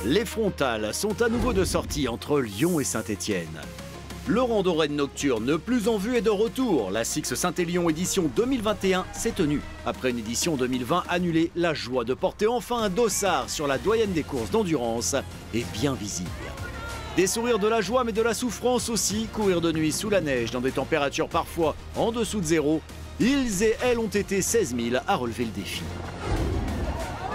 Les frontales sont à nouveau de sortie entre Lyon et Saint-Étienne. Le randonnée nocturne plus en vue est de retour. La Six Saint-Élion édition 2021 s'est tenue. Après une édition 2020 annulée, la joie de porter enfin un dossard sur la doyenne des courses d'endurance est bien visible. Des sourires de la joie mais de la souffrance aussi, courir de nuit sous la neige dans des températures parfois en dessous de zéro. Ils et elles ont été 16 000 à relever le défi.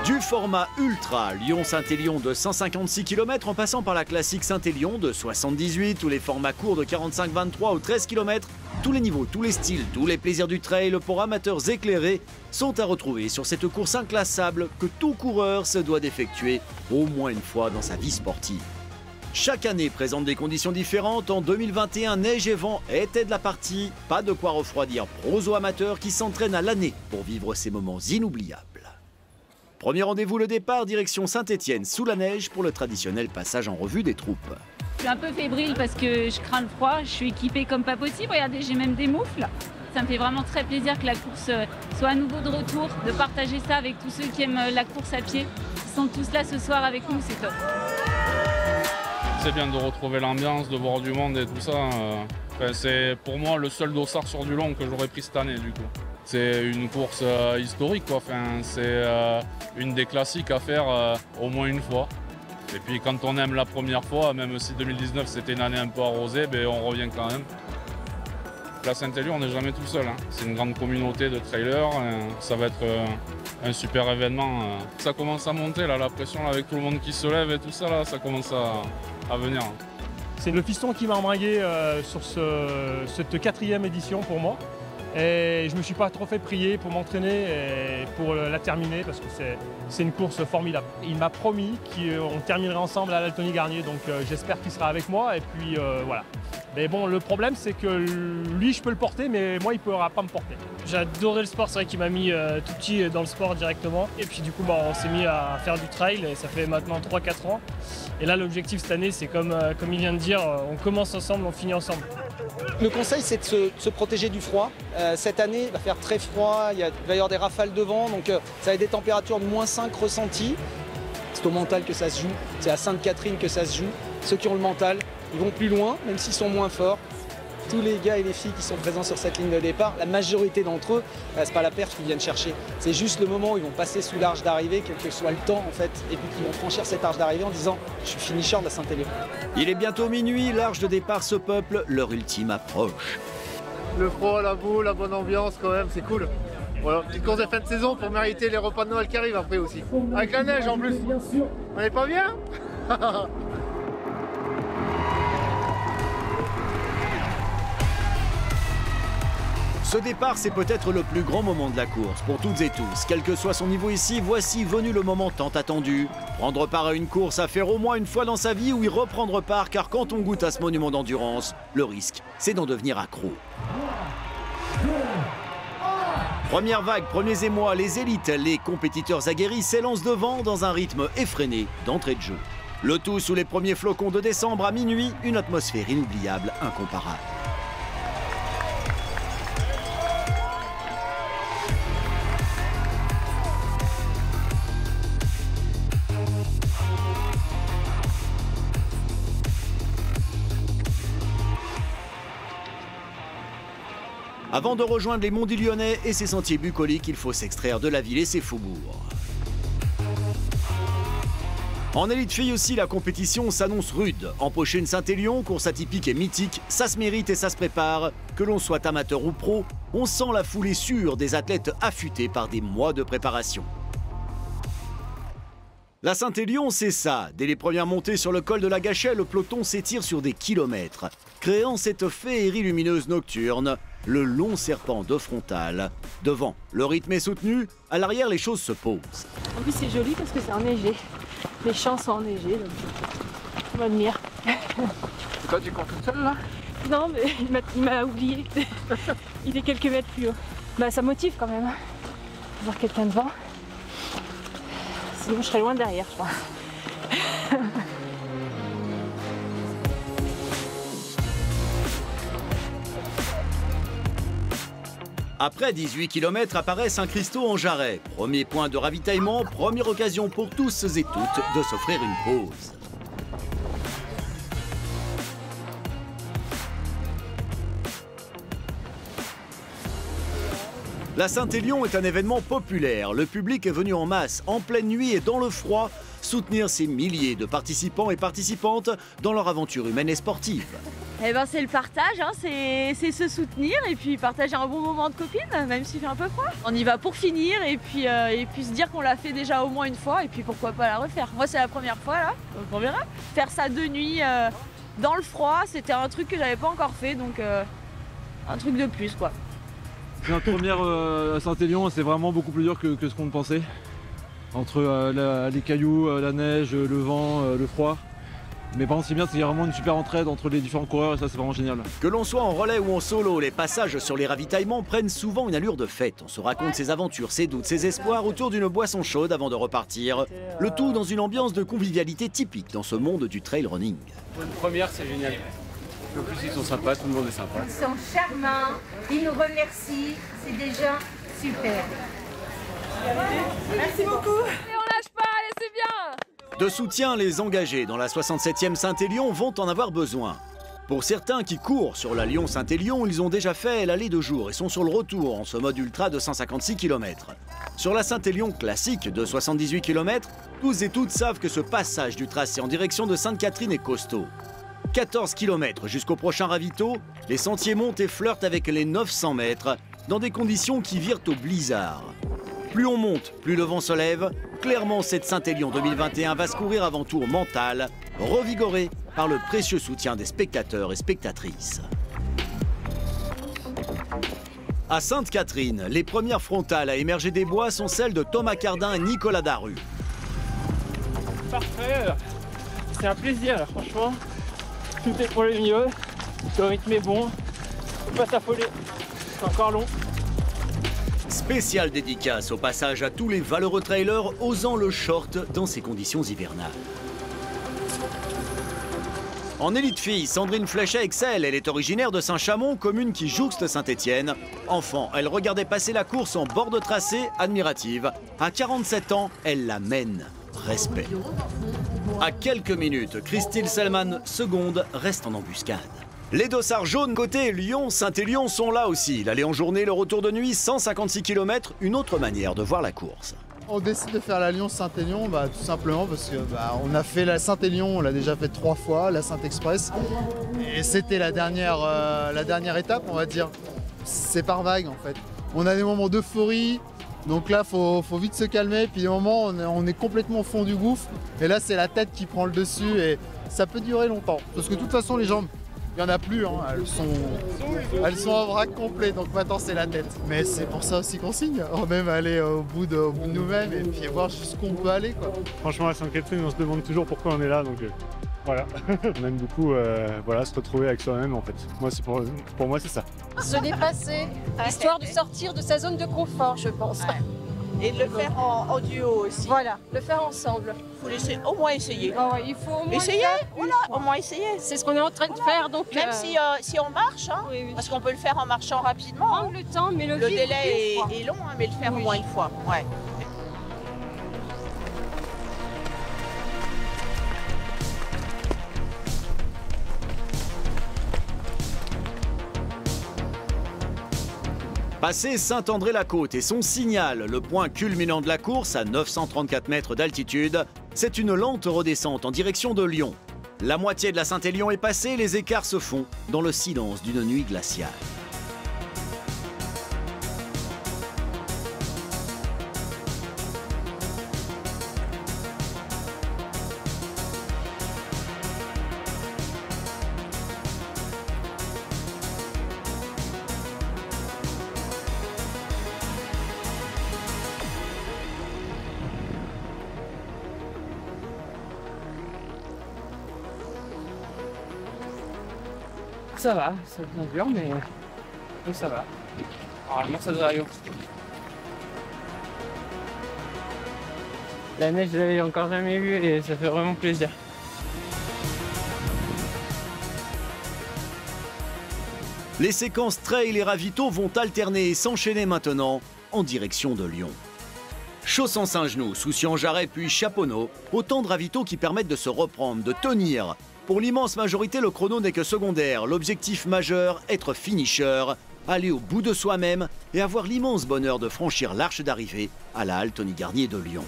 Du format ultra Lyon-Saint-Élion de 156 km en passant par la classique Saint-Élion de 78 ou les formats courts de 45-23 ou 13 km, tous les niveaux, tous les styles, tous les plaisirs du trail pour amateurs éclairés sont à retrouver sur cette course inclassable que tout coureur se doit d'effectuer au moins une fois dans sa vie sportive. Chaque année présente des conditions différentes. En 2021, neige et vent étaient de la partie. Pas de quoi refroidir pros ou amateurs qui s'entraînent à l'année pour vivre ces moments inoubliables. Premier rendez-vous, le départ, direction Saint-Étienne sous la neige pour le traditionnel passage en revue des troupes. Je suis un peu fébrile parce que je crains le froid, je suis équipée comme pas possible. Regardez, j'ai même des moufles. Ça me fait vraiment très plaisir que la course soit à nouveau de retour, de partager ça avec tous ceux qui aiment la course à pied. Ils sont tous là ce soir avec nous, c'est top. C'est bien de retrouver l'ambiance, de voir du monde et tout ça. C'est pour moi le seul dossard sur du long que j'aurais pris cette année du coup. C'est une course historique quoi. C'est une des classiques à faire au moins une fois. Et puis quand on aime la première fois, même si 2019 c'était une année un peu arrosée, ben, on revient quand même. La Saint-Élion, on n'est jamais tout seul. Hein. C'est une grande communauté de trailers. Ça va être un super événement. Ça commence à monter, là, la pression là, avec tout le monde qui se lève et tout ça, là, ça commence à venir. C'est le fiston qui m'a embringué sur cette 4e édition pour moi. Et je ne me suis pas trop fait prier pour m'entraîner et pour la terminer parce que c'est une course formidable. Il m'a promis qu'on terminerait ensemble à l'Altony Garnier, donc j'espère qu'il sera avec moi. Et puis voilà. Mais bon, le problème c'est que lui je peux le porter, mais moi il ne pourra pas me porter. J'ai adoré le sport, c'est vrai qu'il m'a mis tout petit dans le sport directement. Et puis du coup on s'est mis à faire du trail et ça fait maintenant 3-4 ans. Et là l'objectif cette année c'est comme il vient de dire, on commence ensemble, on finit ensemble. Le conseil, c'est de se protéger du froid. Cette année, il va faire très froid, il va y avoir des rafales de vent, donc ça va être des températures de -5 ressenties. C'est au mental que ça se joue, c'est à Sainte-Catherine que ça se joue. Ceux qui ont le mental, ils vont plus loin, même s'ils sont moins forts. Tous les gars et les filles qui sont présents sur cette ligne de départ, la majorité d'entre eux, c'est pas la perche qu'ils viennent chercher. C'est juste le moment où ils vont passer sous l'arche d'arrivée, quel que soit le temps en fait, et puis qu'ils vont franchir cette arche d'arrivée en disant « je suis finisher de la Saint-Élion ». Il est bientôt minuit, l'arche de départ se peuple, l'heure ultime approche. Le froid, la boue, la bonne ambiance quand même, c'est cool. Voilà, petite course de fin de saison pour mériter les repas de Noël qui arrivent après aussi. Avec la neige en plus. On n'est pas bien? Ce départ, c'est peut-être le plus grand moment de la course pour toutes et tous. Quel que soit son niveau ici, voici venu le moment tant attendu. Prendre part à une course à faire au moins une fois dans sa vie ou y reprendre part, car quand on goûte à ce monument d'endurance, le risque, c'est d'en devenir accro. Première vague, premiers émois, les élites, les compétiteurs aguerris s'élancent devant dans un rythme effréné d'entrée de jeu. Le tout sous les premiers flocons de décembre à minuit, une atmosphère inoubliable, incomparable. Avant de rejoindre les monts du Lyonnais et ses sentiers bucoliques, il faut s'extraire de la ville et ses faubourgs. En élite filles aussi, la compétition s'annonce rude. Empocher une Saint-Élion, course atypique et mythique, ça se mérite et ça se prépare. Que l'on soit amateur ou pro, on sent la foulée sûre des athlètes affûtés par des mois de préparation. La Saint-Élion, c'est ça. Dès les premières montées sur le col de la Gâchette, le peloton s'étire sur des kilomètres, créant cette féerie lumineuse nocturne, le long serpent de frontale. Devant, le rythme est soutenu, à l'arrière, les choses se posent. En plus, c'est joli parce que c'est enneigé. Les champs sont enneigés, donc on m'admire. Et toi, tu cours toute seule là? Non, mais il m'a oublié. Il est quelques mètres plus haut. Bah, ça motive quand même. Voir quelqu'un devant. Sinon, je serais loin derrière, je crois. Après 18 km apparaît Saint-Christo-en-Jarret. Premier point de ravitaillement, première occasion pour tous et toutes de s'offrir une pause. La Saint-Élion est un événement populaire. Le public est venu en masse, en pleine nuit et dans le froid, soutenir ces milliers de participants et participantes dans leur aventure humaine et sportive. Eh ben, c'est le partage, hein, c'est se soutenir et puis partager un bon moment de copine, même s'il fait un peu froid. On y va pour finir et puis se dire qu'on l'a fait déjà au moins une fois et puis pourquoi pas la refaire. Moi c'est la première fois là, donc on verra. Faire ça de nuit dans le froid, c'était un truc que j'avais pas encore fait, donc un truc de plus quoi. C'est notre première à Saint-Élion, c'est vraiment beaucoup plus dur que ce qu'on pensait. Entre les cailloux, la neige, le vent, le froid. Mais par contre, ce qui est bien, c'est qu'il y a vraiment une super entraide entre les différents coureurs et ça, c'est vraiment génial. Que l'on soit en relais ou en solo, les passages sur les ravitaillements prennent souvent une allure de fête. On se raconte ses aventures, ses doutes, ses espoirs autour d'une boisson chaude avant de repartir. Le tout dans une ambiance de convivialité typique dans ce monde du trail running. Pour une première, c'est génial. En plus, ils sont sympas, tout le monde est sympa. Ils sont charmants, ils nous remercient, c'est déjà super. Merci beaucoup. Et on lâche pas, allez, c'est bien. De soutien, les engagés dans la 67e Saint-Élion vont en avoir besoin. Pour certains qui courent sur la Lyon-Saint-Élion, ils ont déjà fait l'aller de jour et sont sur le retour en ce mode ultra de 156 km. Sur la Saint-Élion classique de 78 km, tous et toutes savent que ce passage du tracé en direction de Sainte-Catherine est costaud. 14 km jusqu'au prochain ravito, les sentiers montent et flirtent avec les 900 mètres dans des conditions qui virent au blizzard. Plus on monte, plus le vent se lève. Clairement, cette Saint-Élion 2021 va se courir avant tout au mental, revigorée par le précieux soutien des spectateurs et spectatrices. À Sainte-Catherine, les premières frontales à émerger des bois sont celles de Thomas Cardin et Nicolas Daru. Parfait, c'est un plaisir, franchement. Tout est pour le mieux, le rythme est bon, faut pas s'affoler, c'est encore long. Spéciale dédicace au passage à tous les valeureux trailers osant le short dans ces conditions hivernales. En élite fille, Sandrine Fléchet excelle. Elle est originaire de Saint-Chamond, commune qui jouxte Saint-Étienne. Enfant, elle regardait passer la course en bord de tracé, admirative. À 47 ans, elle la mène. Respect. À quelques minutes, Christine Selman, seconde, reste en embuscade. Les dossards jaunes côté Lyon-Saint-Élion sont là aussi. L'aller en journée, le retour de nuit, 156 km, une autre manière de voir la course. On décide de faire la Lyon-Saint-Élion tout simplement parce que on a fait la Saint-Élion, on l'a déjà fait 3 fois, la Saint-Express. Et c'était la dernière étape, on va dire. C'est par vague en fait. On a des moments d'euphorie, donc là faut vite se calmer. Puis des moments on est complètement au fond du gouffre. Et là c'est la tête qui prend le dessus et ça peut durer longtemps. Parce que de toute façon les jambes, il n'y en a plus, hein. Elles sont en vrac complet, donc maintenant c'est la tête. Mais c'est pour ça aussi qu'on signe, on aime aller au bout de nous-mêmes et puis voir jusqu'où on peut aller, quoi. Franchement à Sainte-Catherine on se demande toujours pourquoi on est là, donc voilà. On aime beaucoup se retrouver avec soi-même en fait. Moi, pour moi c'est ça. Se dépasser, histoire de sortir de sa zone de confort je pense. Ouais. Et de le faire en duo aussi. Voilà, le faire ensemble. Il faut au moins essayer. Oh, il faut au moins essayer, voilà, au moins essayer. C'est ce qu'on est en train de faire. Donc, même si on marche, hein, oui. Parce qu'on peut le faire en marchant rapidement. Prendre le temps, mais le délai est long, hein, mais le faire au moins une fois. Ouais. Passé Saint-André-la-Côte et son signal, le point culminant de la course à 934 mètres d'altitude, c'est une lente redescente en direction de Lyon. La moitié de la Saint-Élion est passée, les écarts se font dans le silence d'une nuit glaciale. Ça va, ça devient dur, mais ça va. Normalement, ça devrait aller. La neige, je l'avais encore jamais vue et ça fait vraiment plaisir. Les séquences trail et ravito vont alterner et s'enchaîner maintenant en direction de Lyon. Chausson-Saint-Genoux, Soucy-en-Jarret puis Chaponneau, autant de ravitaux qui permettent de se reprendre, de tenir. Pour l'immense majorité, le chrono n'est que secondaire. L'objectif majeur, être finisher, aller au bout de soi-même et avoir l'immense bonheur de franchir l'arche d'arrivée à la halle Tony Garnier de Lyon.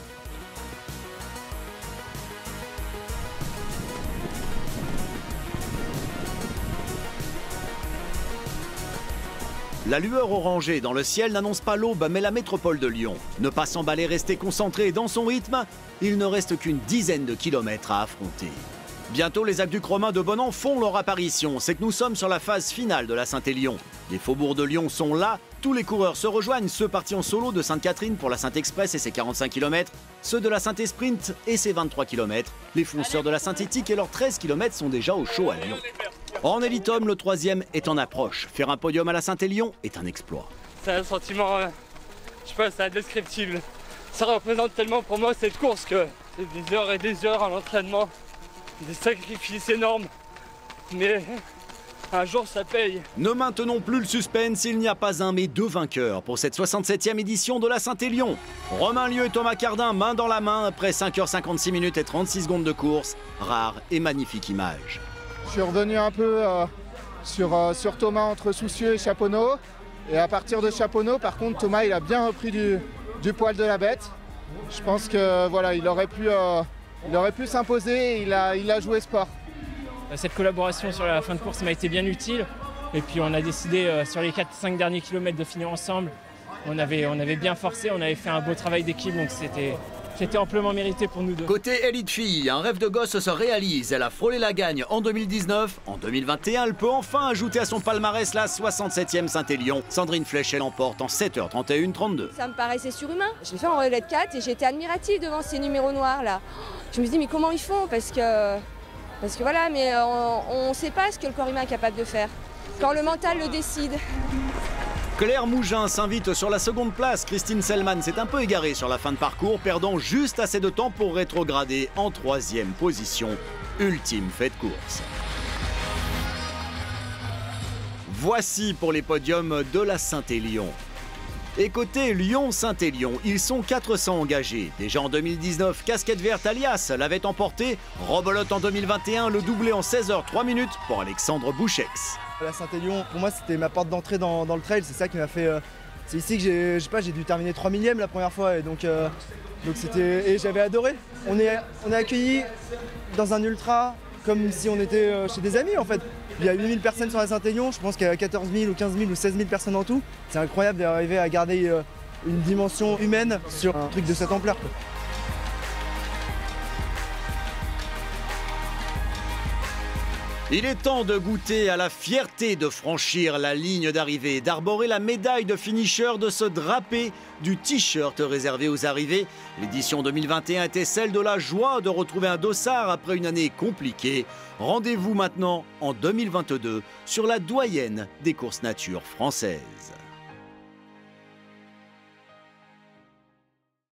La lueur orangée dans le ciel n'annonce pas l'aube, mais la métropole de Lyon. Ne pas s'emballer, rester concentré dans son rythme, il ne reste qu'une dizaine de kilomètres à affronter. Bientôt, les aqueducs romains de Bonan font leur apparition. C'est que nous sommes sur la phase finale de la Saint-Élion. Les faubourgs de Lyon sont là, tous les coureurs se rejoignent, ceux partis en solo de Sainte-Catherine pour la Saint-Express et ses 45 km, ceux de la Saint-Esprint et ses 23 km, les fonceurs de la Saint-Étique et leurs 13 km sont déjà au chaud à Lyon. En élite-homme, le troisième est en approche. Faire un podium à la Saint-Élion est un exploit. C'est un sentiment, je sais pas, c'est indescriptible. Ça représente tellement pour moi cette course que c'est des heures et des heures à l'entraînement, des sacrifices énormes, mais un jour ça paye. Ne maintenons plus le suspense, il n'y a pas un mais deux vainqueurs pour cette 67e édition de la Saint-Élion. Romain Lieu et Thomas Cardin, main dans la main, après 5h56 minutes et 36 secondes de course. Rare et magnifique image. Je suis revenu un peu sur Thomas entre Soucieux et Chaponneau. Et à partir de Chaponneau, par contre, Thomas il a bien repris du poil de la bête. Je pense que voilà, il aurait pu s'imposer, il a joué sport. Cette collaboration sur la fin de course m'a été bien utile. Et puis on a décidé sur les 4-5 derniers kilomètres de finir ensemble. On avait bien forcé, on avait fait un beau travail d'équipe, donc c'était amplement mérité pour nous deux. Côté élite fille, un rêve de gosse se réalise. Elle a frôlé la gagne en 2019. En 2021, elle peut enfin ajouter à son palmarès la 67e Saint-Élion. Sandrine Flech, elle emporte en 7h31-32. Ça me paraissait surhumain. Je l'ai fait en relais de 4 et j'étais admirative devant ces numéros noirs là. Je me dis mais comment ils font parce que voilà, mais on ne sait pas ce que le corps humain est capable de faire. Quand le mental le décide. Claire Mougin s'invite sur la seconde place. Christine Selman s'est un peu égarée sur la fin de parcours, perdant juste assez de temps pour rétrograder en 3e position. Ultime fait de course. Voici pour les podiums de la Saint-Élion. Et côté Lyon-Saint-Élion, ils sont 400 engagés. Déjà en 2019, Casquette Verte alias l'avait emporté. Rebelote en 2021, le doublé en 16h03 minutes pour Alexandre Bouchex. La Saint-Élion, pour moi, c'était ma porte d'entrée dans le trail. C'est ça qui m'a fait. C'est ici que j'ai dû terminer 3 millième la première fois. Et donc c'était. Et j'avais adoré. On est accueillis dans un ultra comme si on était chez des amis en fait. Il y a 8000 personnes sur la Saint-Élion, je pense qu'il y a 14 000 ou 15 000 ou 16 000 personnes en tout. C'est incroyable d'arriver à garder une dimension humaine sur un truc de cette ampleur, quoi. Il est temps de goûter à la fierté de franchir la ligne d'arrivée, d'arborer la médaille de finisher, de se draper du t-shirt réservé aux arrivées. L'édition 2021 était celle de la joie de retrouver un dossard après une année compliquée. Rendez-vous maintenant en 2022 sur la doyenne des courses nature françaises.